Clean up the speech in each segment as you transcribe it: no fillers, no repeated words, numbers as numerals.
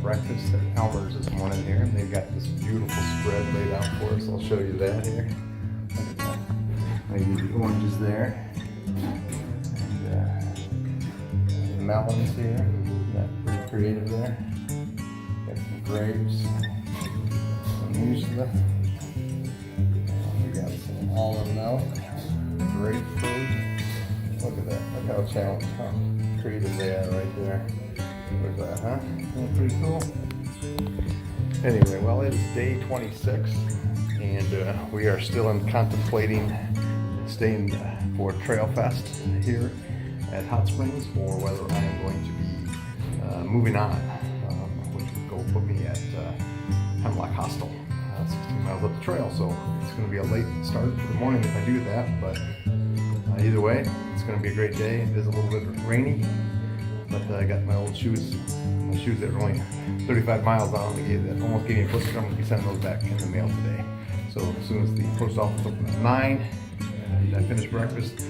breakfast at Elmers this morning here, and they've got this beautiful spread laid out for us. I'll show you that here. Look at that. Maybe the oranges there. And the melons here. Isn't that pretty creative there? Got some grapes, some muesli. We got some almond milk, grapefruit. Look at that. Look how creative they are right there. Where's that, huh? Isn't that pretty cool? Anyway, well, it's day 26, and we are still contemplating staying for Trail Fest here at Hot Springs, or whether I am going to be moving on, which would go put me at Hemlock Hostel, 16 miles up the trail. So it's going to be a late start for the morning if I do that, but either way, it's going to be a great day. It is a little bit rainy, but I got my old shoes, that were only 35 miles on. That almost gave me a foot cramp. I'm going to be sending those back in the mail today. So as soon as the post office opens at 9 and I finish breakfast,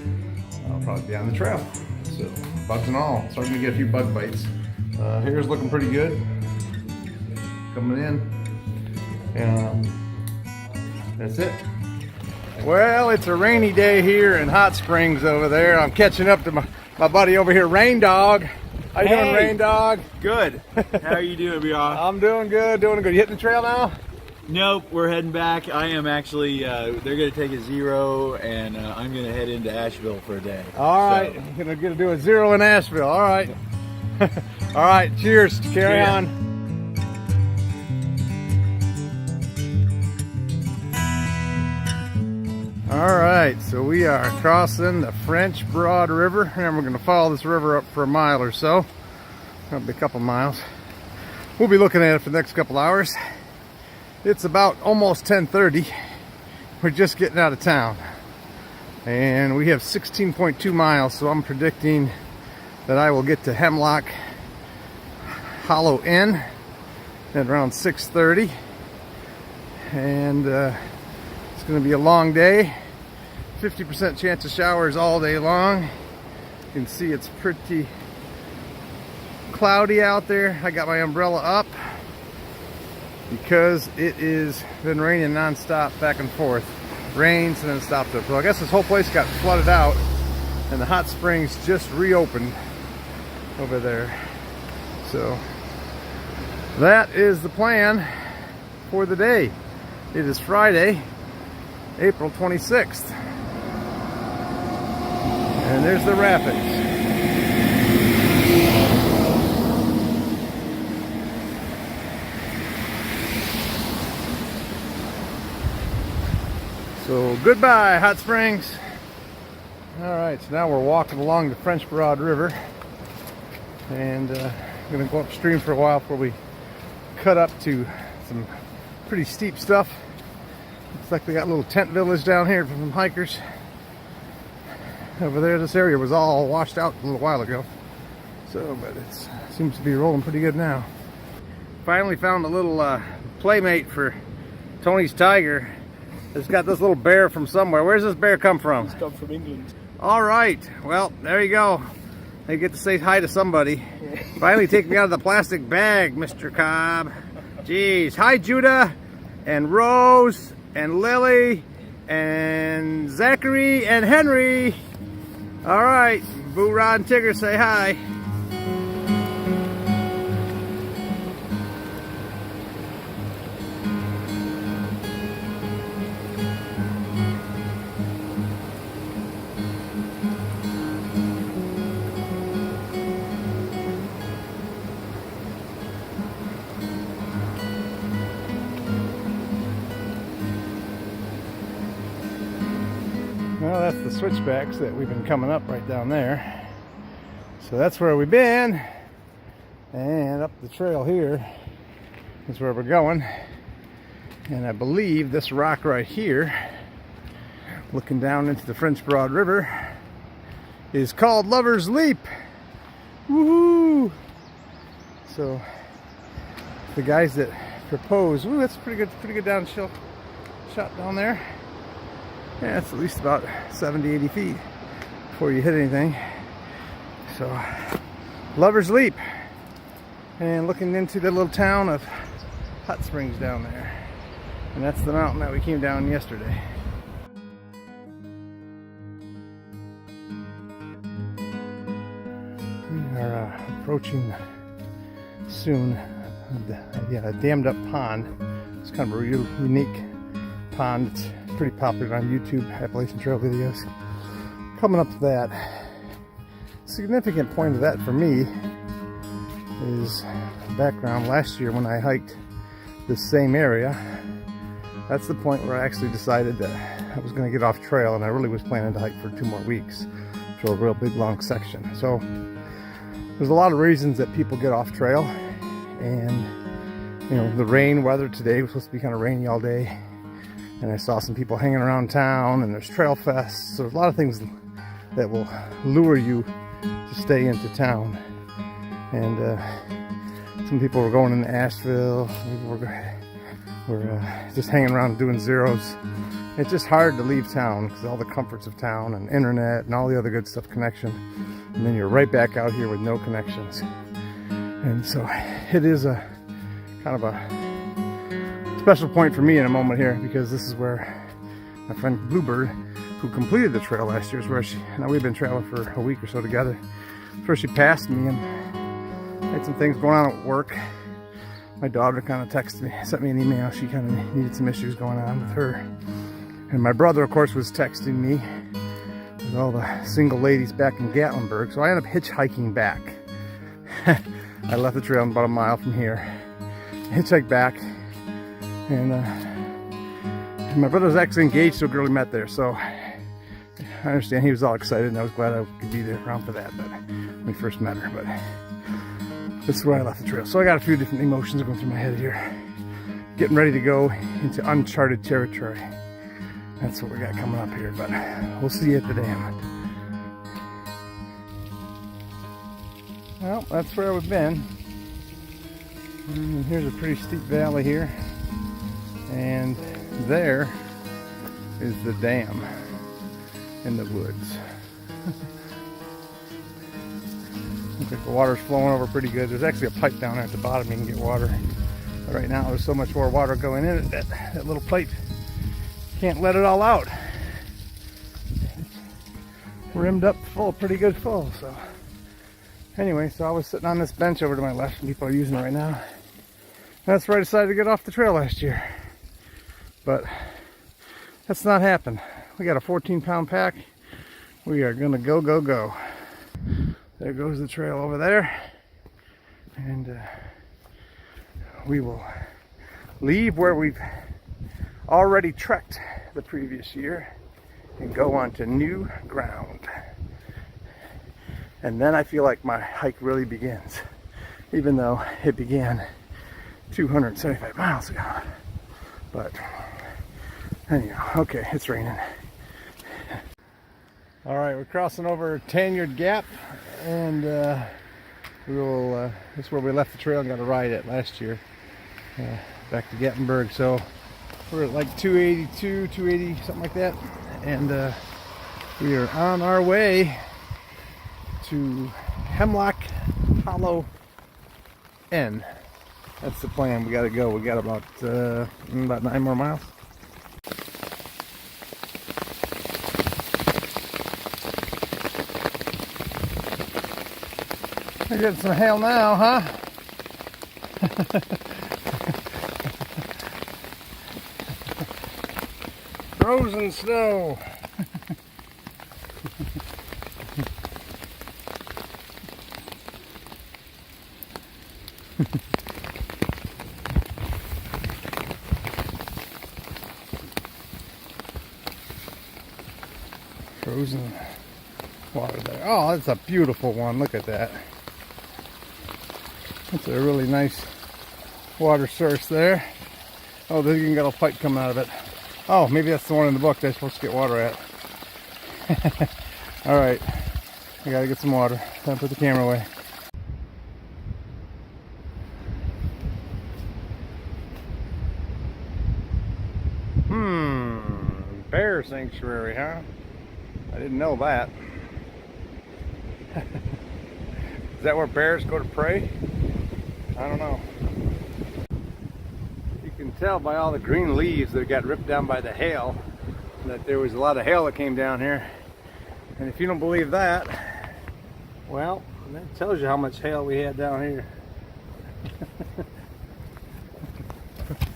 I'll probably be on the trail. So bugs and all, starting to get a few bug bites. Hair's looking pretty good, coming in, and that's it. Well, it's a rainy day here in Hot Springs over there. I'm catching up to my buddy over here, Rain Dog. How you doing, Rain Dog? Good. How are you doing, Boorah? I'm doing good, doing good. You hitting the trail now? Nope, we're heading back. I am actually, they're going to take a 0, and I'm going to head into Asheville for a day. All right, so. You're going to do a 0 in Asheville. All right. All right, cheers. Carry on. All right, so we are crossing the French Broad River, and we're going to follow this river up for a mile or so. That'll be a couple miles. We'll be looking at it for the next couple hours. It's about almost 10:30. We're just getting out of town, and we have 16.2 miles, so I'm predicting that I will get to Hemlock Hollow Inn at around 6:30, and it's going to be a long day. 50% chance of showers all day long. You can see it's pretty cloudy out there. I got my umbrella up because it is been raining non-stop back and forth. Rains and then stopped up. So I guess this whole place got flooded out, and the hot springs just reopened over there. So that is the plan for the day. It is Friday, April 26th. And there's the rapids. So goodbye, Hot Springs. All right, so now we're walking along the French Broad River, and I'm gonna go upstream for a while before we cut up to some pretty steep stuff. Looks like they got a little tent village down here for some hikers. Over there, this area was all washed out a little while ago. So, but it seems to be rolling pretty good now. Finally found a little playmate for Tony's tiger. It's got this little bear from somewhere. Where's this bear come from? It's come from England. All right. Well, there you go. They get to say hi to somebody. Finally take me out of the plastic bag, Mr. Cobb. Jeez. Hi, Judah and Rose and Lily and Zachary and Henry. All right, Boorah and Tigger, say hi. Well, that's the switchbacks that we've been coming up right down there. So that's where we've been. And up the trail here is where we're going. And I believe this rock right here, looking down into the French Broad River, is called Lover's Leap. Woohoo! So the guys that propose, ooh, that's pretty good down shot down there. Yeah, it's at least about 70, 80 feet before you hit anything. So, Lover's Leap. and looking into the little town of Hot Springs down there. And that's the mountain that we came down yesterday. We are approaching soon a dammed up pond. It's kind of a real unique pond. It's pretty popular on YouTube, Appalachian Trail videos. Coming up to that, significant point of that for me is background. Last year when I hiked this same area, that's the point where I actually decided that I was going to get off trail, and I really was planning to hike for 2 more weeks for a real big long section. So there's a lot of reasons that people get off trail, and you know, the rain weather today was supposed to be kind of rainy all day, and I saw some people hanging around town, and there's trail fests. So there's a lot of things that will lure you to stay into town. And some people were going into Asheville, some people were just hanging around doing zeros. It's just hard to leave town because all the comforts of town and internet and all the other good stuff, connection, and then you're right back out here with no connections. And so it is a kind of a special point for me in a moment here, because this is where my friend Bluebird, who completed the trail last year, is where now we've been traveling for a week or so together. First she passed me, and I had some things going on at work. My daughter kind of texted me, sent me an email. She kind of needed some issues going on with her. And my brother, of course, was texting me with all the single ladies back in Gatlinburg. So I ended up hitchhiking back. I left the trail about a mile from here, hitchhiked back, and my brother was actually engaged to a girl he met there. So I understand he was all excited, and I was glad I could be there around for that. But when we first met her, but this is where I left the trail. So I got a few different emotions going through my head here. Getting ready to go into uncharted territory. That's what we got coming up here, but we'll see you at the dam. Well, that's where we've been. And here's a pretty steep valley here. And there is the dam in the woods. Looks like the water's flowing over pretty good. There's actually a pipe down there at the bottom you can get water. But right now there's so much more water going in it that that little pipe can't let it all out. It's rimmed up full, pretty good full. So anyway, so I was sitting on this bench over to my left, and people are using it right now. That's where I decided to get off the trail last year. But that's not happened. We got a 14-pound pack. We are gonna go, go, go. There goes the trail over there. And we will leave where we've already trekked the previous year and go on to new ground. And then I feel like my hike really begins, even though it began 275 miles ago. But anyhow, okay, it's raining. All right, we're crossing over Tanyard Gap, and we will. This is where we left the trail and got a ride at last year, back to Gatlinburg. So we're at like 282, 280, something like that, and we are on our way to Hemlock Hollow Inn. That's the plan. We got to go. We got about 9 more miles. We're getting some hail now, huh? Frozen snow. Frozen water there. Oh, that's a beautiful one. Look at that. That's a really nice water source there. Oh, there's even got a pipe coming out of it. Oh, maybe that's the one in the book they're supposed to get water at. All right, I gotta get some water. Time to put the camera away. Bear sanctuary, huh? I didn't know that. Is that where bears go to pray? I don't know. You can tell by all the green leaves that got ripped down by the hail that there was a lot of hail that came down here. And if you don't believe that, well, that tells you how much hail we had down here.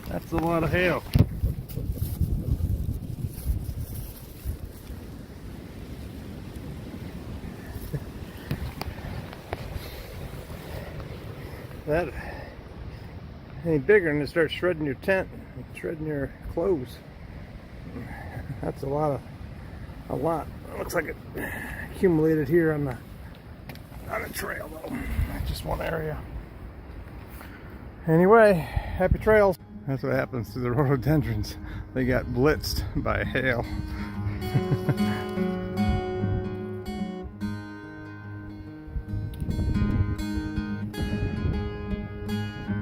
That's a lot of hail. That any bigger and it starts shredding your tent, shredding your clothes. That's a lot. It looks like it accumulated here on the trail though. Just one area. Anyway, happy trails. That's what happens to the rhododendrons. They got blitzed by hail.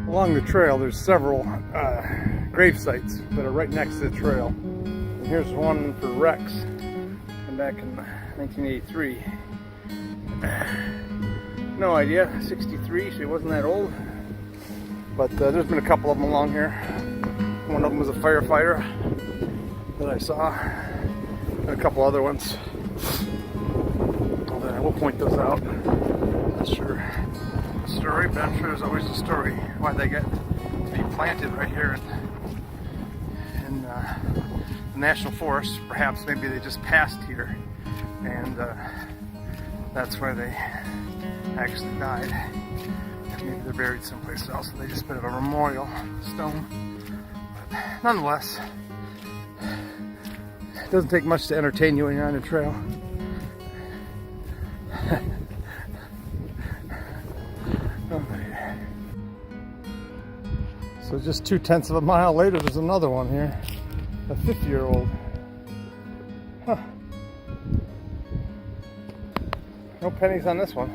Along the trail, there's several grave sites that are right next to the trail. And here's one for Rex, from back in 1983. No idea, 63, so he wasn't that old. But there's been a couple of them along here. One of them was a firefighter that I saw, and a couple other ones. I will point those out. Not sure the story, but I'm sure there's always a story why they get to be planted right here in the National Forest. Perhaps maybe they just passed here, and that's where they actually died. Maybe they're buried someplace else, and they just put a memorial stone. But nonetheless, it doesn't take much to entertain you when you're on a trail. So just 2/10 of a mile later, there's another one here, a 50-year-old. Huh. No pennies on this one.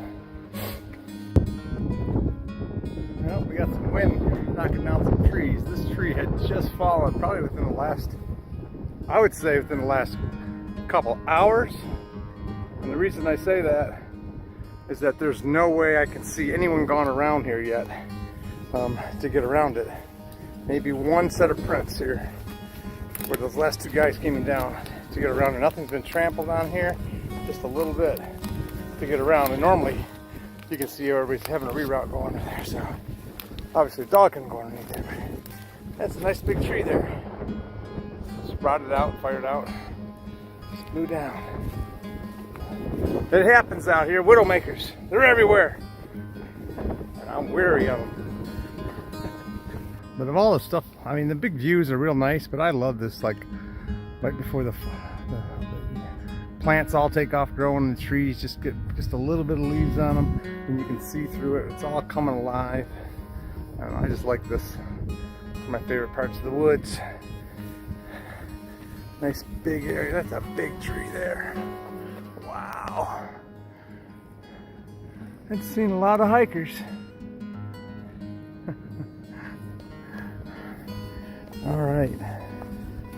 Well, we got some wind knocking down some trees. This tree had just fallen probably within the last, I would say within the last couple hours. And the reason I say that is that there's no way I can see anyone gone around here yet to get around it. Maybe one set of prints here where those last two guys came down to get around, and nothing's been trampled on here, just a little bit to get around. And normally you can see everybody's having a reroute going under there, so obviously a dog can go underneath there. But that's a nice big tree there. Sprouted out, fired out, just blew down. It happens out here, widowmakers. They're everywhere. And I'm weary of them. But of all the stuff, I mean, the big views are real nice, but I love this, like, right before the plants all take off growing, the trees just get just a little bit of leaves on them, and you can see through it. It's all coming alive. I don't know, I just like this. It's my favorite parts of the woods. Nice big area. That's a big tree there. Wow. I've seen a lot of hikers.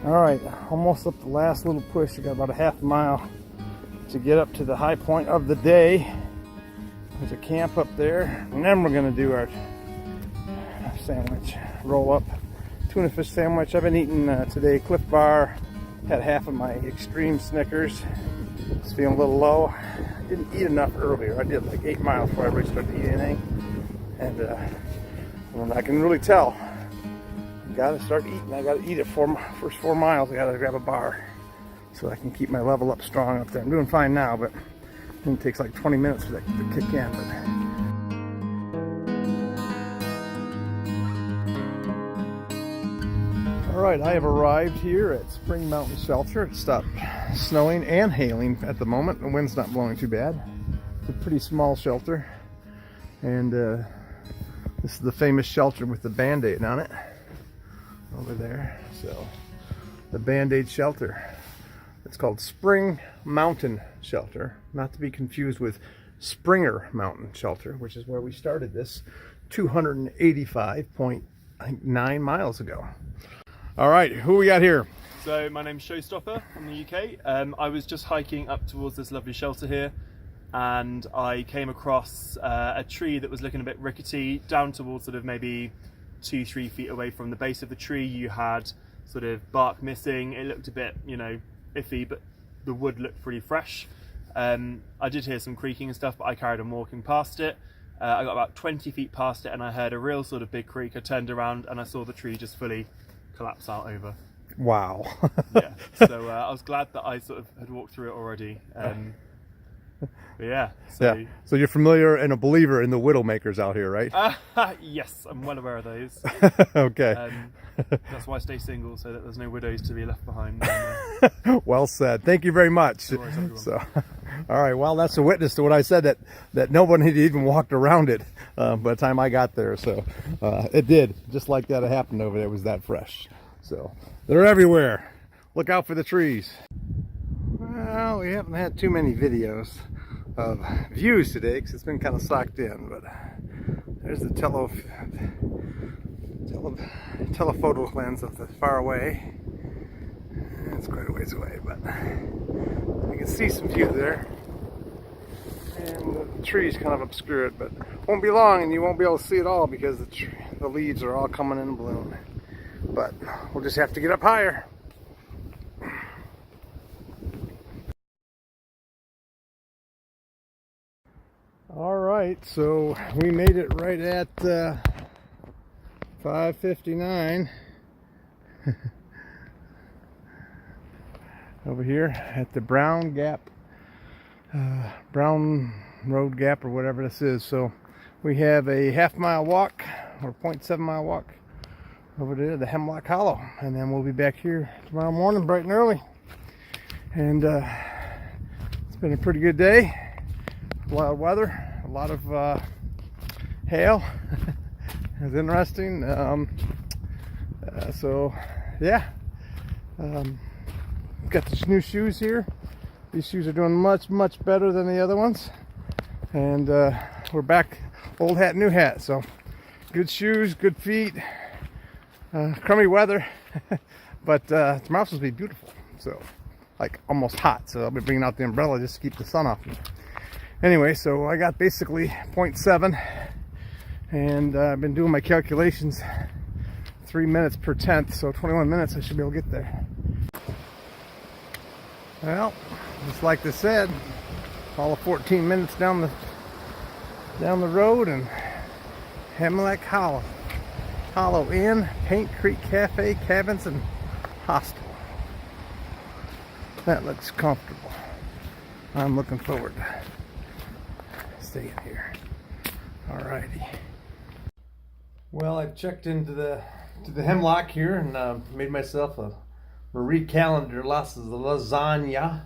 All right, almost up the last little push. We got about a half mile to get up to the high point of the day. There's a camp up there, and then we're gonna do our sandwich, roll up tuna fish sandwich. I've been eating today Cliff Bar, had half of my extreme Snickers. Just feeling a little low. I didn't eat enough earlier. I did like 8 miles before I really started to eat anything, and well, I can really tell. Gotta start eating. I gotta eat it first 4 miles. I gotta grab a bar so I can keep my level up strong up there. I'm doing fine now, but it takes like 20 minutes for that to kick in. All right, I have arrived here at Spring Mountain Shelter. It stopped snowing and hailing at the moment. The wind's not blowing too bad. It's a pretty small shelter, and this is the famous shelter with the Band-Aid on it. Over there, so the Band-Aid shelter. It's called Spring Mountain Shelter, not to be confused with Springer Mountain Shelter, which is where we started this 285.9 miles ago. All right, who we got here? So my name's Showstopper from the UK. I was just hiking up towards this lovely shelter here. and I came across a tree that was looking a bit rickety down towards sort of maybe 2-3 feet away from the base of the tree. You had sort of bark missing. It looked a bit, you know, iffy, but the wood looked pretty fresh. I did hear some creaking and stuff, but I carried on walking past it. I got about 20 feet past it and I heard a real sort of big creak. I turned around and I saw the tree just fully collapse out over. Wow. Yeah, so I was glad that I sort of had walked through it already. But yeah, so, Yeah. So you're familiar and a believer in the Widowmakers out here, right? yes, I'm well aware of those. Okay. That's why I stay single, so that there's no widows to be left behind. Well said. Thank you very much. No worries, everyone. So, all right. Well, that's a witness to what I said, that no one had even walked around it by the time I got there. So it did, just like that. It happened over there. It was that fresh. So they're everywhere. Look out for the trees. Well, we haven't had too many videos of views today because it's been kind of socked in, but there's the telephoto lens of the far away. It's quite a ways away, but you can see some view there, and the trees kind of obscure it, but won't be long and you won't be able to see it all because the leaves are all coming in bloom. But we'll just have to get up higher. All right, so we made it right at 5:59 over here at the Brown Road Gap or whatever this is. So we have a half-mile walk or 0.7-mile walk over there, the Hemlock Hollow, and then we'll be back here tomorrow morning bright and early. And it's been a pretty good day. A lot of weather, a lot of hail. It's interesting. So yeah, got the new shoes here. These shoes are doing much better than the other ones, and we're back old hat new hat. So good shoes, good feet. Crummy weather, but tomorrow's supposed to be beautiful, so like almost hot. So I'll be bringing out the umbrella just to keep the sun off me. Anyway, so I got basically 0.7, and I've been doing my calculations 3 minutes per tenth, so 21 minutes I should be able to get there. Well, just like they said, all of 14 minutes down the road, and Hemlock Hollow Inn, Paint Creek Cafe, Cabins, and Hostel. That looks comfortable. I'm looking forward to staying here. Alrighty. Well, I've checked into the Hemlock here and made myself a Marie Callender lasagna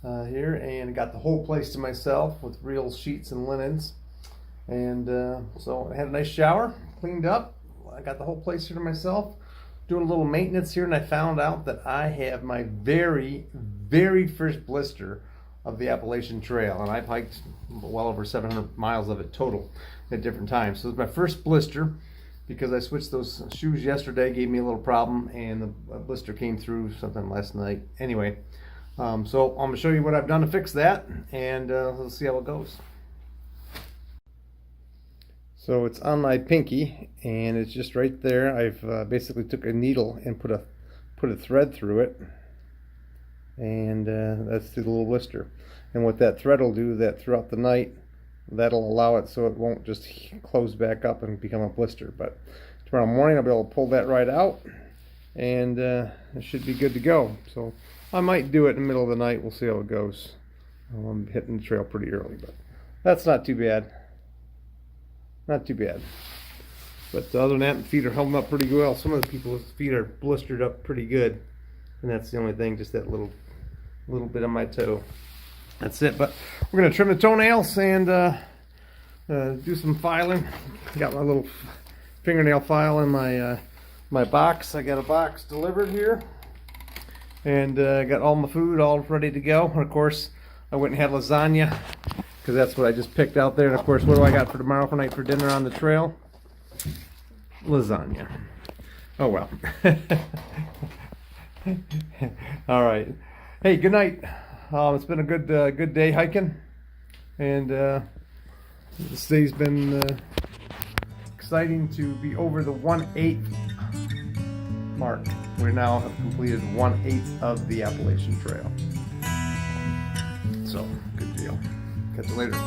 here, and got the whole place to myself with real sheets and linens. And so I had a nice shower, cleaned up. I got the whole place here to myself, doing a little maintenance here, and I found out that I have my very first blister of the Appalachian Trail, and I've hiked well over 700 miles of it total at different times. So it's my first blister because I switched those shoes yesterday, gave me a little problem, and the blister came through sometime last night. Anyway, so I'm going to show you what I've done to fix that, and let's see how it goes. So it's on my pinky, and it's just right there. I've basically took a needle and put a thread through it, and that's the little blister. And what that thread will do, that throughout the night, that'll allow it so it won't just close back up and become a blister. But tomorrow morning I'll be able to pull that right out, and it should be good to go. So I might do it in the middle of the night. We'll see how it goes. I'm hitting the trail pretty early, but that's not too bad. Not too bad. But other than that, the feet are holding up pretty well. Some of the people's feet are blistered up pretty good, and that's the only thing, just that little bit on my toe. That's it. But we're gonna trim the toenails and do some filing. Got my little fingernail file in my box. I got a box delivered here, and got all my food all ready to go. And of course, I went and had lasagna, because that's what I just picked out there. And of course, what do I got for tomorrow night for dinner on the trail? Lasagna. Oh well. All right. Hey, good night. It's been a good day hiking. And this day's been exciting to be over the 1/8 mark. We now have completed 1/8 of the Appalachian Trail. So, good deal. Catch you later.